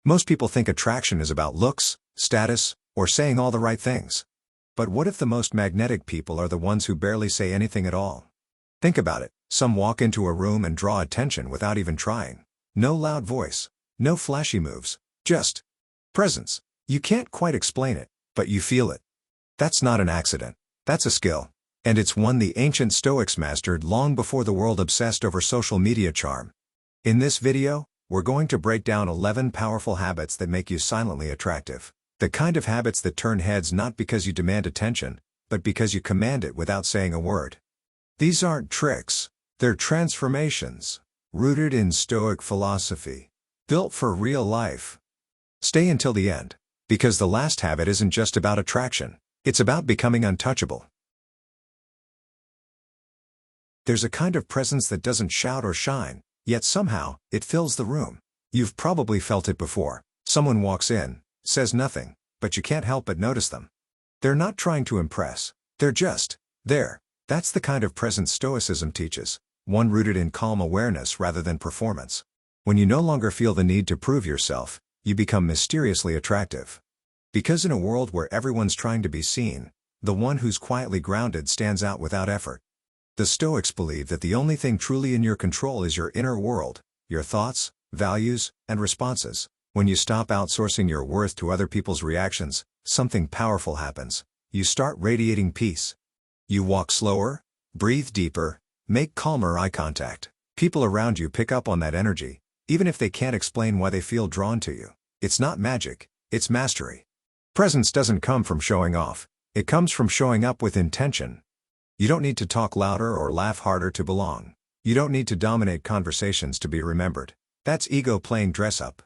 Most people think attraction is about looks, status, or saying all the right things. But what if the most magnetic people are the ones who barely say anything at all? Think about it. Some walk into a room and draw attention without even trying. No loud voice, no flashy moves, just presence. You can't quite explain it, but you feel it. That's not an accident. That's a skill. And it's one the ancient Stoics mastered long before the world obsessed over social media charm. In this video, we're going to break down 11 powerful habits that make you silently attractive. The kind of habits that turn heads not because you demand attention, but because you command it without saying a word. These aren't tricks, they're transformations, rooted in Stoic philosophy, built for real life. Stay until the end, because the last habit isn't just about attraction, it's about becoming untouchable. There's a kind of presence that doesn't shout or shine, yet somehow, it fills the room. You've probably felt it before. Someone walks in, says nothing, but you can't help but notice them. They're not trying to impress, they're just there. That's the kind of presence Stoicism teaches, one rooted in calm awareness rather than performance. When you no longer feel the need to prove yourself, you become mysteriously attractive. Because in a world where everyone's trying to be seen, the one who's quietly grounded stands out without effort. The Stoics believe that the only thing truly in your control is your inner world, your thoughts, values, and responses. When you stop outsourcing your worth to other people's reactions, something powerful happens. You start radiating peace. You walk slower, breathe deeper, make calmer eye contact. People around you pick up on that energy, even if they can't explain why they feel drawn to you. It's not magic, it's mastery. Presence doesn't come from showing off, it comes from showing up with intention. You don't need to talk louder or laugh harder to belong. You don't need to dominate conversations to be remembered. That's ego playing dress up.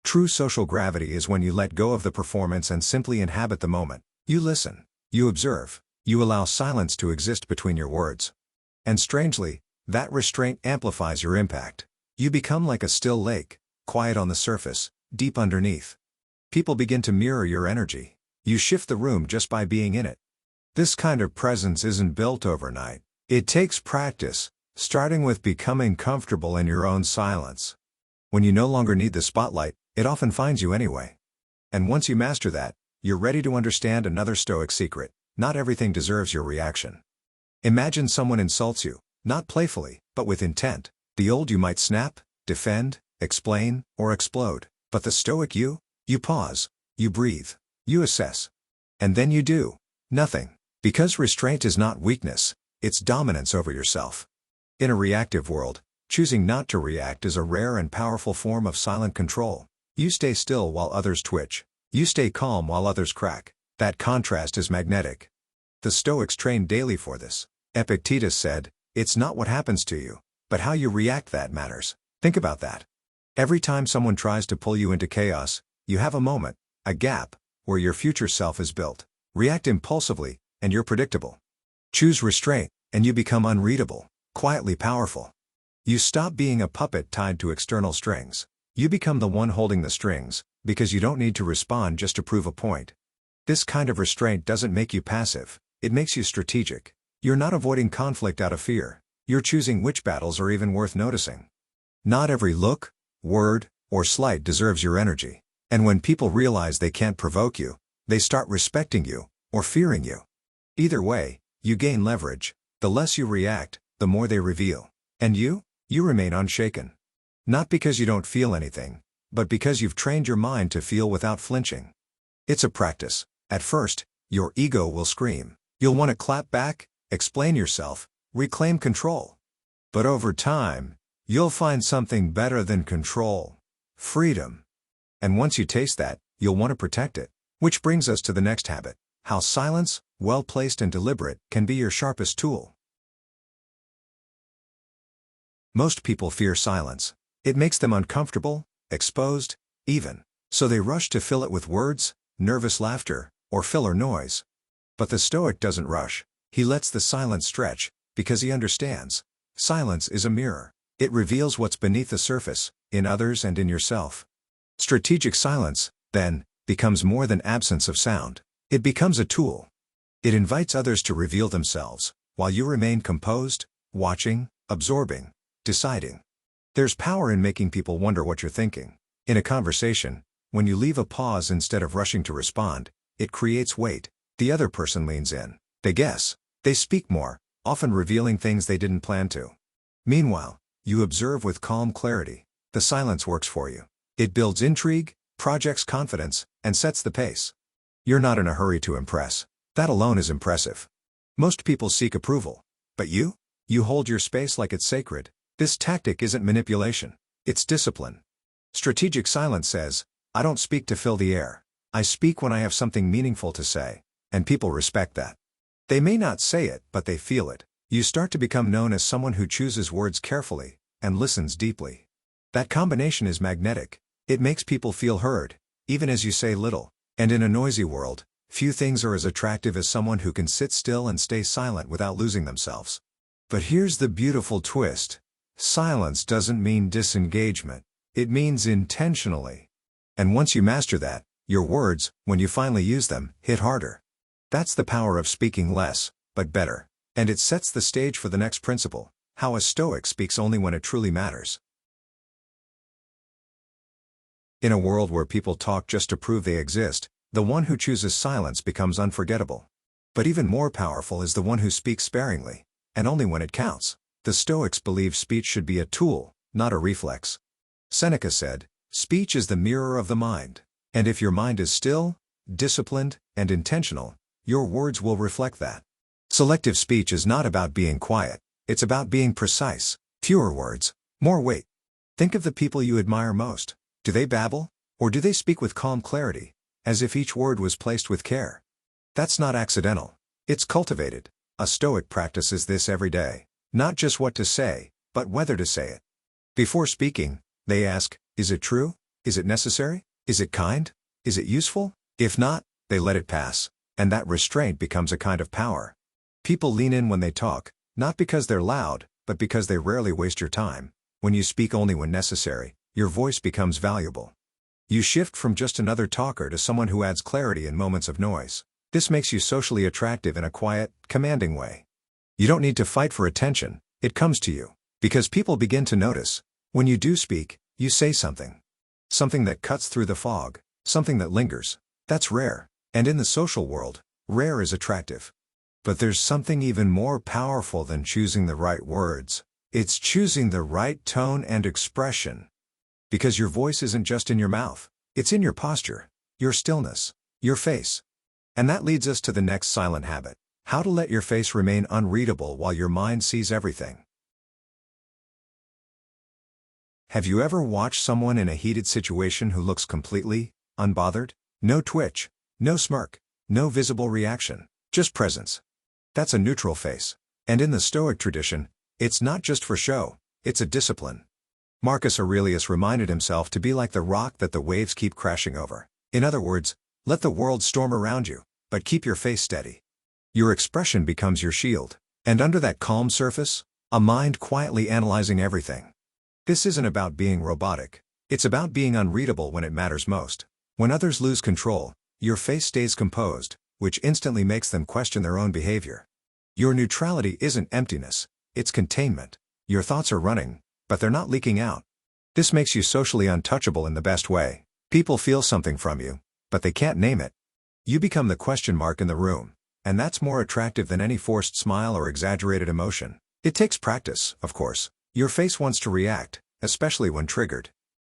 True social gravity is when you let go of the performance and simply inhabit the moment. You listen, you observe, you allow silence to exist between your words. And strangely, that restraint amplifies your impact. You become like a still lake, quiet on the surface, deep underneath. People begin to mirror your energy. You shift the room just by being in it. This kind of presence isn't built overnight. It takes practice, starting with becoming comfortable in your own silence. When you no longer need the spotlight, it often finds you anyway. And once you master that, you're ready to understand another Stoic secret. Not everything deserves your reaction. Imagine someone insults you, not playfully, but with intent. The old you might snap, defend, explain, or explode. But the Stoic you pause, you breathe, you assess. And then you do nothing. Because restraint is not weakness, it's dominance over yourself. In a reactive world, choosing not to react is a rare and powerful form of silent control. You stay still while others twitch. You stay calm while others crack. That contrast is magnetic. The Stoics trained daily for this. Epictetus said, "It's not what happens to you, but how you react that matters." Think about that. Every time someone tries to pull you into chaos, you have a moment, a gap, where your future self is built. React impulsively, and you're predictable. Choose restraint, and you become unreadable, quietly powerful. You stop being a puppet tied to external strings. You become the one holding the strings, because you don't need to respond just to prove a point. This kind of restraint doesn't make you passive, it makes you strategic. You're not avoiding conflict out of fear, you're choosing which battles are even worth noticing. Not every look, word, or slight deserves your energy. And when people realize they can't provoke you, they start respecting you, or fearing you. Either way, you gain leverage. The less you react, the more they reveal. And you remain unshaken. Not because you don't feel anything, but because you've trained your mind to feel without flinching. It's a practice. At first, your ego will scream. You'll want to clap back, explain yourself, reclaim control. But over time, you'll find something better than control: freedom. And once you taste that, you'll want to protect it. Which brings us to the next habit: how silence, well placed and deliberate, can be your sharpest tool. Most people fear silence. It makes them uncomfortable, exposed, even. So they rush to fill it with words, nervous laughter, or filler noise. But the Stoic doesn't rush. He lets the silence stretch, because he understands. Silence is a mirror. It reveals what's beneath the surface, in others and in yourself. Strategic silence, then, becomes more than absence of sound. It becomes a tool. It invites others to reveal themselves, while you remain composed, watching, absorbing, deciding. There's power in making people wonder what you're thinking. In a conversation, When you leave a pause instead of rushing to respond, it creates weight. The other person leans in. They guess. They speak more, often revealing things they didn't plan to. Meanwhile, you observe with calm clarity. The silence works for you. It builds intrigue, projects confidence, and sets the pace. You're not in a hurry to impress. That alone is impressive. Most people seek approval. But you? You hold your space like it's sacred. This tactic isn't manipulation. It's discipline. Strategic silence says, I don't speak to fill the air. I speak when I have something meaningful to say. And people respect that. They may not say it, but they feel it. You start to become known as someone who chooses words carefully and listens deeply. That combination is magnetic. It makes people feel heard, even as you say little. And in a noisy world, few things are as attractive as someone who can sit still and stay silent without losing themselves. But here's the beautiful twist. Silence doesn't mean disengagement. It means intentionally. And once you master that, your words, when you finally use them, hit harder. That's the power of speaking less, but better. And it sets the stage for the next principle, how a Stoic speaks only when it truly matters. In a world where people talk just to prove they exist, the one who chooses silence becomes unforgettable. But even more powerful is the one who speaks sparingly, and only when it counts. The Stoics believe speech should be a tool, not a reflex. Seneca said, "Speech is the mirror of the mind. And if your mind is still, disciplined, and intentional, your words will reflect that." Selective speech is not about being quiet, it's about being precise. Fewer words, more weight. Think of the people you admire most. Do they babble? Or do they speak with calm clarity, as if each word was placed with care? That's not accidental. It's cultivated. A Stoic practices this every day. Not just what to say, but whether to say it. Before speaking, they ask, is it true? Is it necessary? Is it kind? Is it useful? If not, they let it pass. And that restraint becomes a kind of power. People lean in when they talk, not because they're loud, but because they rarely waste your time. When you speak only when necessary, your voice becomes valuable. You shift from just another talker to someone who adds clarity in moments of noise. This makes you socially attractive in a quiet, commanding way. You don't need to fight for attention, it comes to you. Because people begin to notice. When you do speak, you say something. Something that cuts through the fog, something that lingers. That's rare. And in the social world, rare is attractive. But there's something even more powerful than choosing the right words. It's choosing the right tone and expression. Because your voice isn't just in your mouth, it's in your posture, your stillness, your face. And that leads us to the next silent habit. How to let your face remain unreadable while your mind sees everything. Have you ever watched someone in a heated situation who looks completely unbothered? No twitch, no smirk, no visible reaction, just presence. That's a neutral face. And in the Stoic tradition, it's not just for show, it's a discipline. Marcus Aurelius reminded himself to be like the rock that the waves keep crashing over. In other words, let the world storm around you, but keep your face steady. Your expression becomes your shield. And under that calm surface, a mind quietly analyzing everything. This isn't about being robotic. It's about being unreadable when it matters most. When others lose control, your face stays composed, which instantly makes them question their own behavior. Your neutrality isn't emptiness, it's containment. Your thoughts are running, but they're not leaking out. This makes you socially untouchable in the best way. People feel something from you, but they can't name it. You become the question mark in the room, and that's more attractive than any forced smile or exaggerated emotion. It takes practice, of course. Your face wants to react, especially when triggered.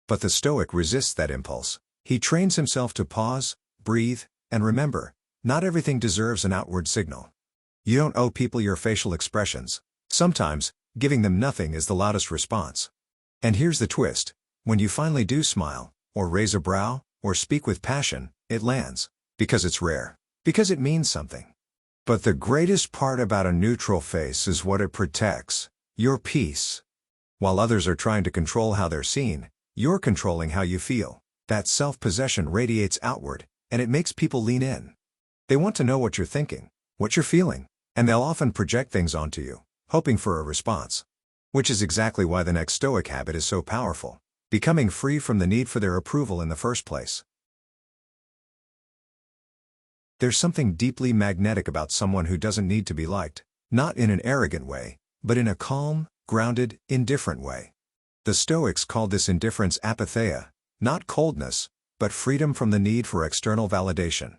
But the Stoic resists that impulse. He trains himself to pause, breathe, and remember, not everything deserves an outward signal. You don't owe people your facial expressions. Sometimes, giving them nothing is the loudest response. And here's the twist. When you finally do smile, or raise a brow, or speak with passion, it lands. Because it's rare. Because it means something. But the greatest part about a neutral face is what it protects. Your peace. While others are trying to control how they're seen, you're controlling how you feel. That self-possession radiates outward, and it makes people lean in. They want to know what you're thinking, what you're feeling, and they'll often project things onto you, hoping for a response. Which is exactly why the next Stoic habit is so powerful. Becoming free from the need for their approval in the first place. There's something deeply magnetic about someone who doesn't need to be liked, not in an arrogant way, but in a calm, grounded, indifferent way. The Stoics called this indifference apatheia, not coldness, but freedom from the need for external validation.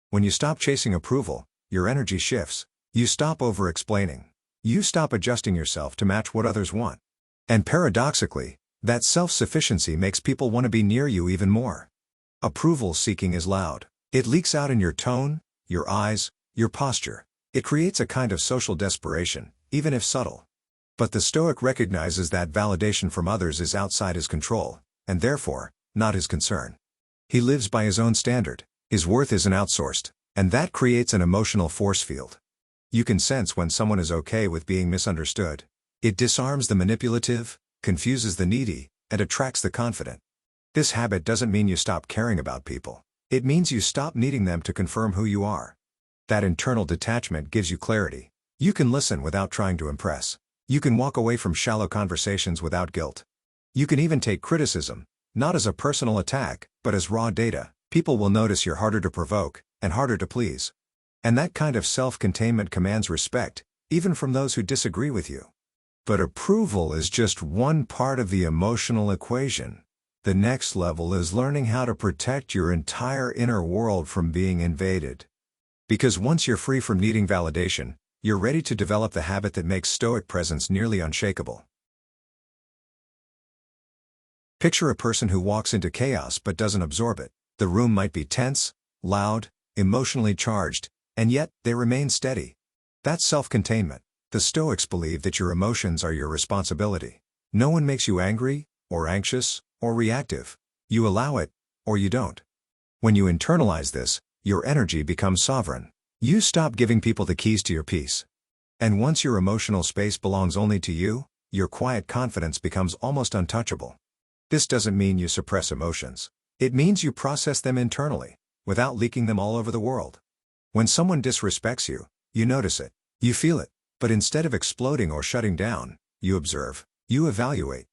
When you stop chasing approval, your energy shifts. You stop over-explaining. You stop adjusting yourself to match what others want. And paradoxically, that self-sufficiency makes people want to be near you even more. Approval seeking is loud. It leaks out in your tone, your eyes, your posture. It creates a kind of social desperation, even if subtle. But the Stoic recognizes that validation from others is outside his control, and therefore, not his concern. He lives by his own standard. His worth isn't outsourced, and that creates an emotional force field. You can sense when someone is okay with being misunderstood. It disarms the manipulative, confuses the needy, and attracts the confident. This habit doesn't mean you stop caring about people. It means you stop needing them to confirm who you are. That internal detachment gives you clarity. You can listen without trying to impress. You can walk away from shallow conversations without guilt. You can even take criticism, not as a personal attack, but as raw data. People will notice you're harder to provoke, and harder to please. And that kind of self-containment commands respect, even from those who disagree with you. But approval is just one part of the emotional equation. The next level is learning how to protect your entire inner world from being invaded. Because once you're free from needing validation, you're ready to develop the habit that makes Stoic presence nearly unshakable. Picture a person who walks into chaos but doesn't absorb it. The room might be tense, loud, emotionally charged, and yet they remain steady. That's self-containment. The Stoics believe that your emotions are your responsibility. No one makes you angry, or anxious, or reactive. You allow it, or you don't. When you internalize this, your energy becomes sovereign. You stop giving people the keys to your peace. And once your emotional space belongs only to you, your quiet confidence becomes almost untouchable. This doesn't mean you suppress emotions. It means you process them internally, without leaking them all over the world. When someone disrespects you, you notice it, you feel it, but instead of exploding or shutting down, you observe, you evaluate.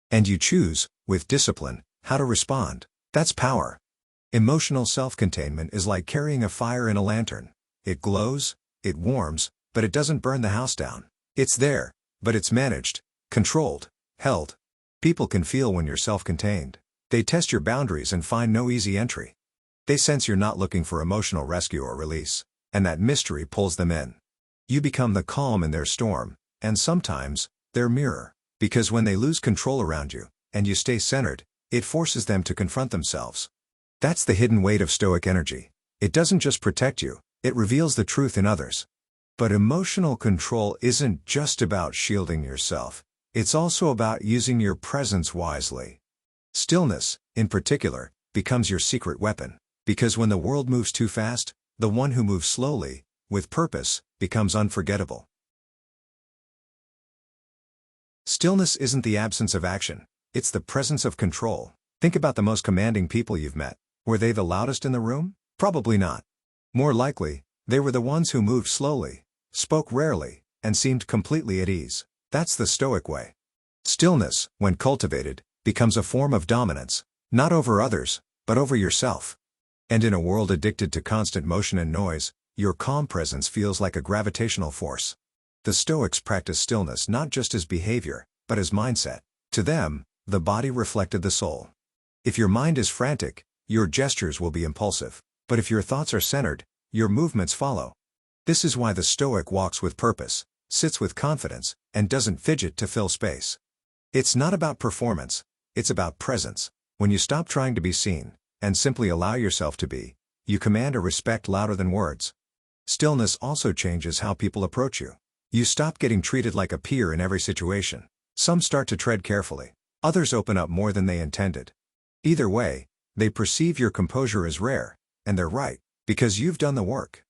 And you choose, with discipline, how to respond. That's power. Emotional self-containment is like carrying a fire in a lantern. It glows, it warms, but it doesn't burn the house down. It's there, but it's managed, controlled, held. People can feel when you're self-contained. They test your boundaries and find no easy entry. They sense you're not looking for emotional rescue or release, and that mystery pulls them in. You become the calm in their storm, and sometimes, their mirror, because when they lose control around you, and you stay centered, it forces them to confront themselves. That's the hidden weight of Stoic energy. It doesn't just protect you, it reveals the truth in others. But emotional control isn't just about shielding yourself, it's also about using your presence wisely. Stillness, in particular, becomes your secret weapon, because when the world moves too fast, the one who moves slowly, with purpose, becomes unforgettable. Stillness isn't the absence of action, it's the presence of control. Think about the most commanding people you've met. Were they the loudest in the room? Probably not. More likely, they were the ones who moved slowly, spoke rarely, and seemed completely at ease. That's the Stoic way. Stillness, when cultivated, becomes a form of dominance, not over others, but over yourself. And in a world addicted to constant motion and noise, your calm presence feels like a gravitational force. The Stoics practice stillness not just as behavior, but as mindset. To them, the body reflected the soul. If your mind is frantic, your gestures will be impulsive. But if your thoughts are centered, your movements follow. This is why the Stoic walks with purpose, sits with confidence, and doesn't fidget to fill space. It's not about performance, it's about presence. When you stop trying to be seen, and simply allow yourself to be, you command a respect louder than words. Stillness also changes how people approach you. You stop getting treated like a peer in every situation. Some start to tread carefully. Others open up more than they intended. Either way, they perceive your composure as rare, and they're right, because you've done the work.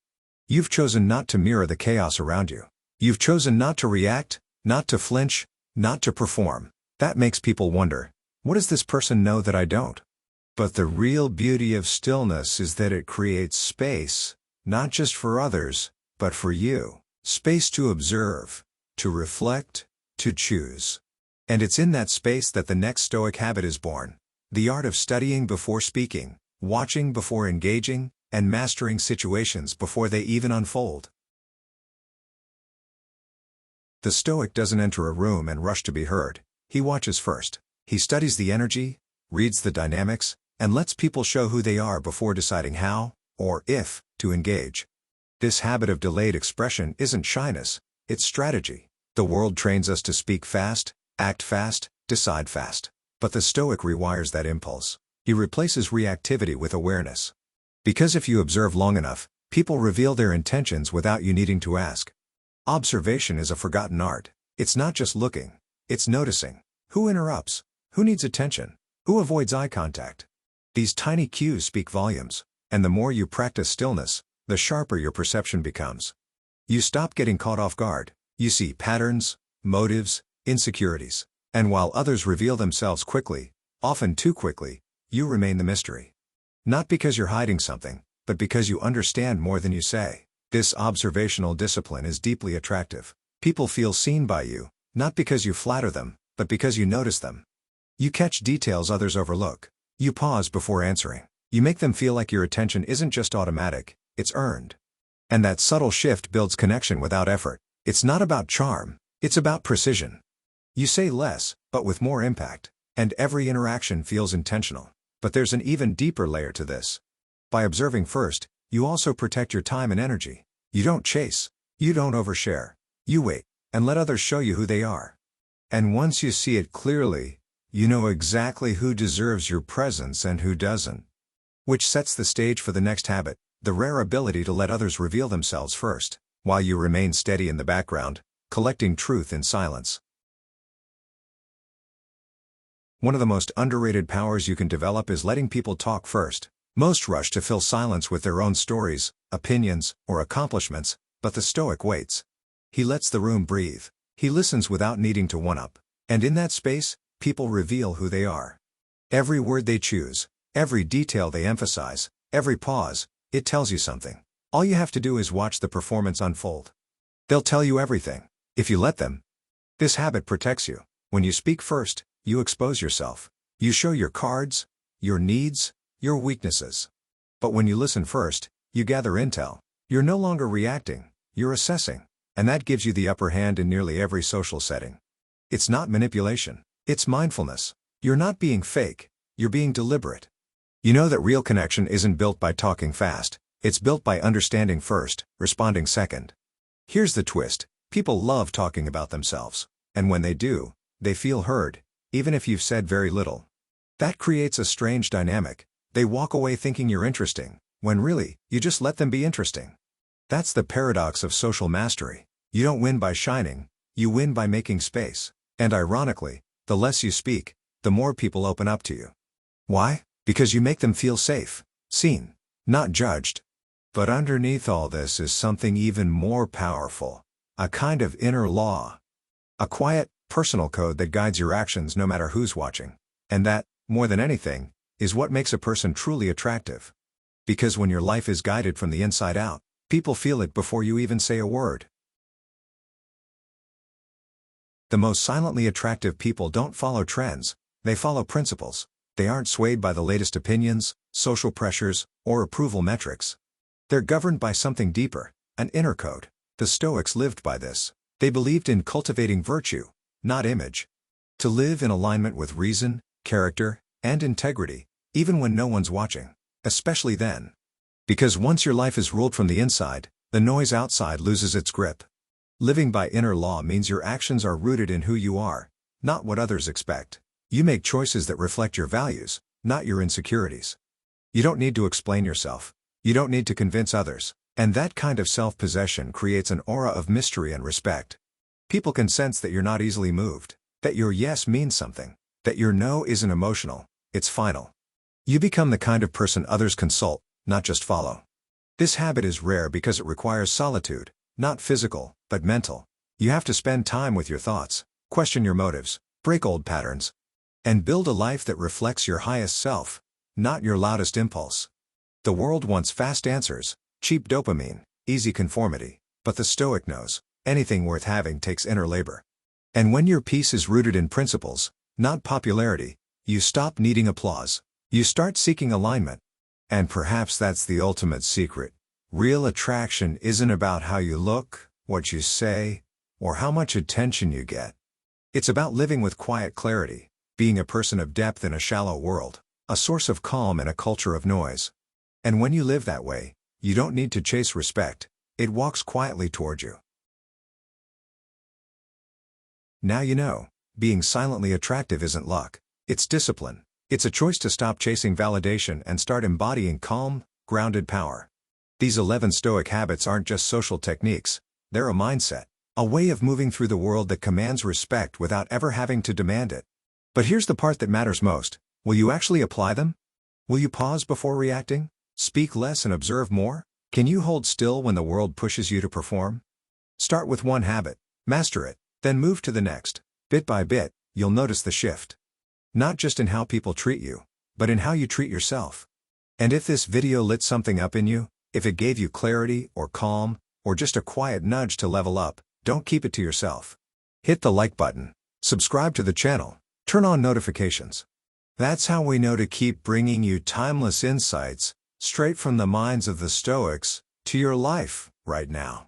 You've chosen not to mirror the chaos around you. You've chosen not to react, not to flinch, not to perform. That makes people wonder, what does this person know that I don't? But the real beauty of stillness is that it creates space, not just for others, but for you. Space to observe, to reflect, to choose. And it's in that space that the next Stoic habit is born. The art of studying before speaking, watching before engaging, and mastering situations before they even unfold. The Stoic doesn't enter a room and rush to be heard. He watches first. He studies the energy, reads the dynamics, and lets people show who they are before deciding how, or if, to engage. This habit of delayed expression isn't shyness, it's strategy. The world trains us to speak fast, act fast, decide fast. But the Stoic rewires that impulse. He replaces reactivity with awareness. Because if you observe long enough, people reveal their intentions without you needing to ask. Observation is a forgotten art. It's not just looking, it's noticing. Who interrupts? Who needs attention? Who avoids eye contact? These tiny cues speak volumes, and the more you practice stillness, the sharper your perception becomes. You stop getting caught off guard. You see patterns, motives, insecurities. And while others reveal themselves quickly, often too quickly, you remain the mystery. Not because you're hiding something, but because you understand more than you say. This observational discipline is deeply attractive. People feel seen by you, not because you flatter them, but because you notice them. You catch details others overlook. You pause before answering. You make them feel like your attention isn't just automatic, it's earned. And that subtle shift builds connection without effort. It's not about charm, it's about precision. You say less, but with more impact. And every interaction feels intentional. But there's an even deeper layer to this. By observing first, you also protect your time and energy. You don't chase. You don't overshare. You wait, and let others show you who they are. And once you see it clearly, you know exactly who deserves your presence and who doesn't. Which sets the stage for the next habit, the rare ability to let others reveal themselves first, while you remain steady in the background, collecting truth in silence. One of the most underrated powers you can develop is letting people talk first. Most rush to fill silence with their own stories, opinions, or accomplishments, but the Stoic waits. He lets the room breathe. He listens without needing to one-up. And in that space, people reveal who they are. Every word they choose, every detail they emphasize, every pause, it tells you something. All you have to do is watch the performance unfold. They'll tell you everything, if you let them. This habit protects you. When you speak first, you expose yourself. You show your cards, your needs, your weaknesses. But when you listen first, you gather intel. You're no longer reacting, you're assessing. And that gives you the upper hand in nearly every social setting. It's not manipulation, it's mindfulness. You're not being fake, you're being deliberate. You know that real connection isn't built by talking fast, it's built by understanding first, responding second. Here's the twist, people love talking about themselves. And when they do, they feel heard, even if you've said very little. That creates a strange dynamic. They walk away thinking you're interesting, when really, you just let them be interesting. That's the paradox of social mastery. You don't win by shining, you win by making space. And ironically, the less you speak, the more people open up to you. Why? Because you make them feel safe, seen, not judged. But underneath all this is something even more powerful. A kind of inner law. A quiet, personal code that guides your actions no matter who's watching. And that, more than anything, is what makes a person truly attractive. Because when your life is guided from the inside out, people feel it before you even say a word. The most silently attractive people don't follow trends, they follow principles. They aren't swayed by the latest opinions, social pressures, or approval metrics. They're governed by something deeper, an inner code. The Stoics lived by this. They believed in cultivating virtue, not image. To live in alignment with reason, character, and integrity, even when no one's watching. Especially then. Because once your life is ruled from the inside, the noise outside loses its grip. Living by inner law means your actions are rooted in who you are, not what others expect. You make choices that reflect your values, not your insecurities. You don't need to explain yourself. You don't need to convince others. And that kind of self-possession creates an aura of mystery and respect. People can sense that you're not easily moved, that your yes means something, that your no isn't emotional, it's final. You become the kind of person others consult, not just follow. This habit is rare because it requires solitude, not physical, but mental. You have to spend time with your thoughts, question your motives, break old patterns, and build a life that reflects your highest self, not your loudest impulse. The world wants fast answers, cheap dopamine, easy conformity, but the Stoic knows, anything worth having takes inner labor. And when your peace is rooted in principles, not popularity, you stop needing applause. You start seeking alignment. And perhaps that's the ultimate secret. Real attraction isn't about how you look, what you say, or how much attention you get. It's about living with quiet clarity, being a person of depth in a shallow world. A source of calm in a culture of noise. And when you live that way, you don't need to chase respect, it walks quietly toward you. Now you know, being silently attractive isn't luck, it's discipline. It's a choice to stop chasing validation and start embodying calm, grounded power. These 11 Stoic habits aren't just social techniques, they're a mindset, a way of moving through the world that commands respect without ever having to demand it. But here's the part that matters most. Will you actually apply them? Will you pause before reacting? Speak less and observe more? Can you hold still when the world pushes you to perform? Start with one habit, master it, then move to the next. Bit by bit, you'll notice the shift. Not just in how people treat you, but in how you treat yourself. And if this video lit something up in you, if it gave you clarity or calm, or just a quiet nudge to level up, don't keep it to yourself. Hit the like button, subscribe to the channel, turn on notifications. That's how we know to keep bringing you timeless insights, straight from the minds of the Stoics, to your life, right now.